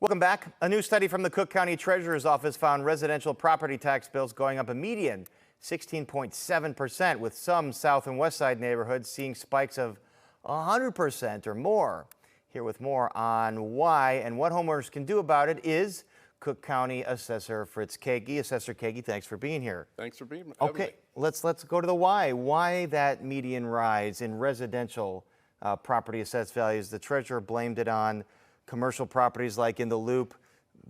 Welcome back. A new study from the Cook County Treasurer's Office found residential property tax bills going up a median 16.7%, with some south and west side neighborhoods seeing spikes of 100% or more. Here with more on why and what homeowners can do about it is Cook County Assessor Fritz Kaegi. Assessor Kaegi, thanks for being here. Thanks for being here. Okay, let's go to the why. Why that median rise in residential property assessed values? The treasurer blamed it on commercial properties like in the Loop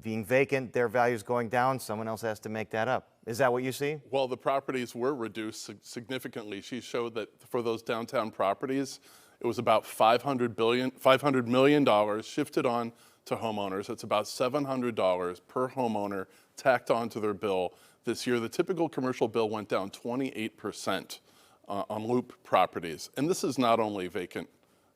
being vacant, their values going down. Someone else has to make that up. Is that what you see? Well, the properties were reduced significantly. She showed that for those downtown properties, it was about $500 million shifted on to homeowners. It's about $700 per homeowner tacked onto their bill this year. The typical commercial bill went down 28% on Loop properties. And this is not only vacant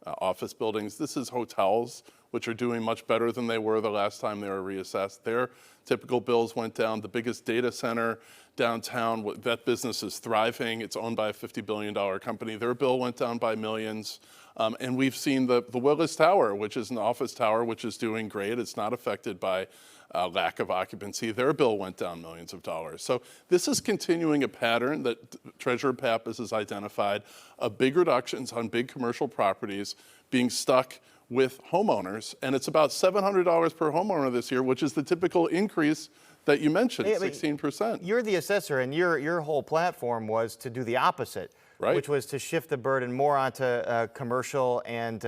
office buildings, this is hotels, which are doing much better than they were the last time they were reassessed. Their typical bills went down. The biggest data center downtown, that business is thriving. It's owned by a $50 billion company. Their bill went down by millions. And we've seen the Willis Tower, which is an office tower, which is doing great. It's not affected by lack of occupancy. Their bill went down millions of dollars. So this is continuing a pattern that Treasurer Pappas has identified of big reductions on big commercial properties being stuck with homeowners. And it's about $700 per homeowner this year, which is the typical increase that you mentioned, 16%. You're the assessor, and your whole platform was to do the opposite, right, which was to shift the burden more onto commercial and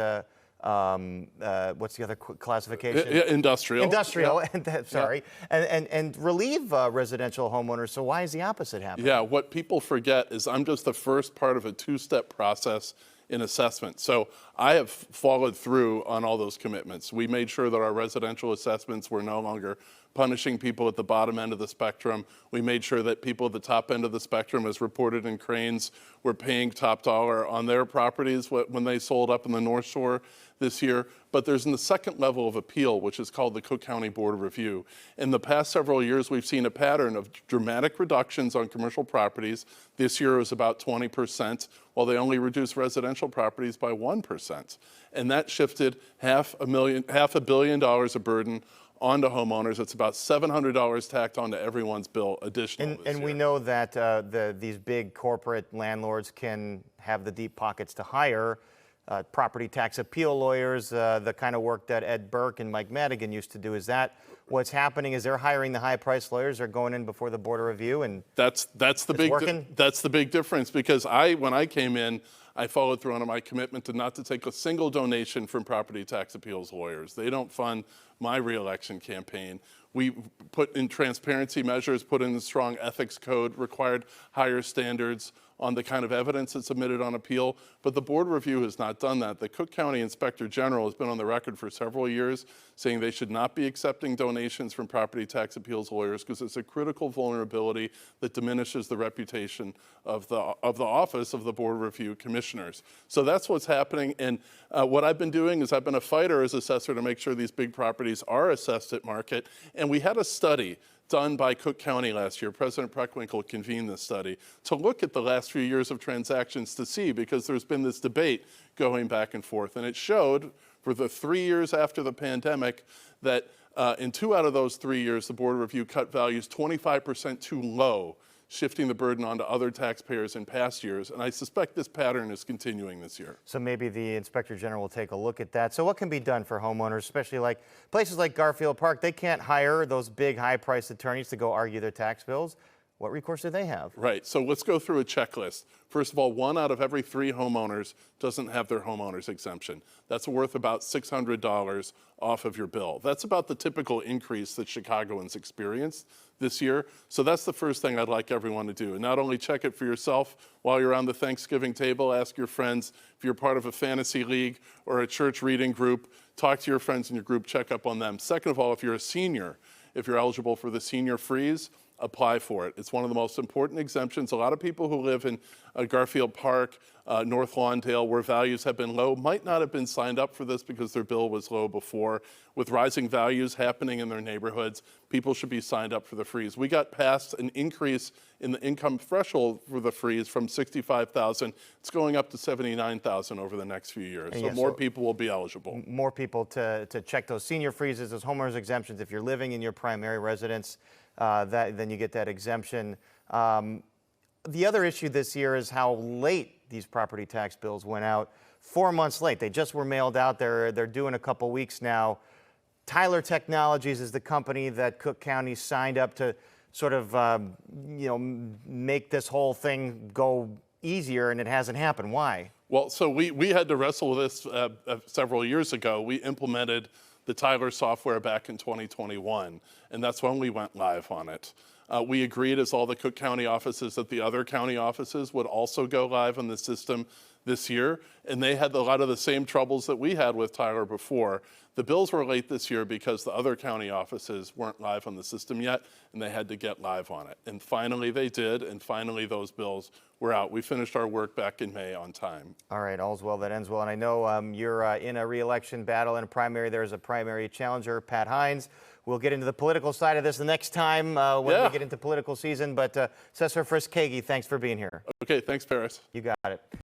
what's the other classification? Industrial. Industrial, yeah. Sorry, yeah. and relieve residential homeowners. So why is the opposite happening? Yeah, what people forget is I'm just the first part of a two-step process in assessment. So I have followed through on all those commitments. We made sure that our residential assessments were no longer punishing people at the bottom end of the spectrum. We made sure that people at the top end of the spectrum, as reported in Cranes, were paying top dollar on their properties when they sold up in the North Shore this year. But there's in the second level of appeal, which is called the Cook County Board of Review. In the past several years, we've seen a pattern of dramatic reductions on commercial properties. This year it was about 20%, while they only reduced residential properties by 1%. And that shifted half a billion dollars of burden onto homeowners. It's about $700 tacked onto everyone's bill additional this year. We know that these big corporate landlords can have the deep pockets to hire property tax appeal lawyers, the kind of work that Ed Burke and Mike Madigan used to do. Is that what's happening? Is they're hiring the high-priced lawyers? They're going in before the Board of Review, and that's the big difference. Because when I came in, I followed through on my commitment not to take a single donation from property tax appeals lawyers. They don't fund my reelection campaign. We put in transparency measures, put in a strong ethics code, required higher standards on the kind of evidence that's submitted on appeal, but the board review has not done that. The Cook County Inspector General has been on the record for several years saying they should not be accepting donations from property tax appeals lawyers because it's a critical vulnerability that diminishes the reputation of the office of the board review commissioners. So that's what's happening, and what I've been doing is I've been a fighter as assessor to make sure these big properties are assessed at market, and we had a study done by Cook County last year. President Preckwinkle convened this study to look at the last few years of transactions to see, because there's been this debate going back and forth. And it showed for the 3 years after the pandemic that in 2 out of those 3 years, the Board of Review cut values 25% too low, shifting the burden onto other taxpayers in past years. And I suspect this pattern is continuing this year. So maybe the Inspector General will take a look at that. So what can be done for homeowners, especially like places like Garfield Park? They can't hire those big high-priced attorneys to go argue their tax bills. What recourse do they have? Right, so let's go through a checklist. First of all, 1 out of every 3 homeowners doesn't have their homeowner's exemption. That's worth about $600 off of your bill. That's about the typical increase that Chicagoans experienced this year. So that's the first thing I'd like everyone to do. And not only check it for yourself while you're on the Thanksgiving table, ask your friends if you're part of a fantasy league or a church reading group, talk to your friends in your group, check up on them. Second of all, if you're a senior, if you're eligible for the senior freeze, apply for it. It's one of the most important exemptions. A lot of people who live in Garfield Park, North Lawndale, where values have been low, might not have been signed up for this because their bill was low before. With rising values happening in their neighborhoods, people should be signed up for the freeze. We got past an increase in the income threshold for the freeze from $65,000. It's going up to $79,000 over the next few years. So more people will be eligible. More people to check those senior freezes, those homeowners exemptions. If you're living in your primary residence, then you get that exemption. The other issue this year is how late these property tax bills went out. 4 months late. They just were mailed out. They're due in a couple weeks now. Tyler Technologies is the company that Cook County signed up to sort of make this whole thing go easier, and it hasn't happened. Why? Well, so we had to wrestle with this several years ago. We implemented the Tyler software back in 2021, and that's when we went live on it. We agreed as all the Cook County offices that the other county offices would also go live on the system this year, and they had a lot of the same troubles that we had with Tyler before. The bills were late this year because the other county offices weren't live on the system yet, and they had to get live on it. And finally they did, and finally those bills were out. We finished our work back in May on time. All right, all's well that ends well. And I know you're in a re-election battle in a primary. There's a primary challenger, Pat Hines. We'll get into the political side of this the next time when we get into political season. But Assessor Fritz Kaegi, thanks for being here. Okay, thanks, Paris. You got it.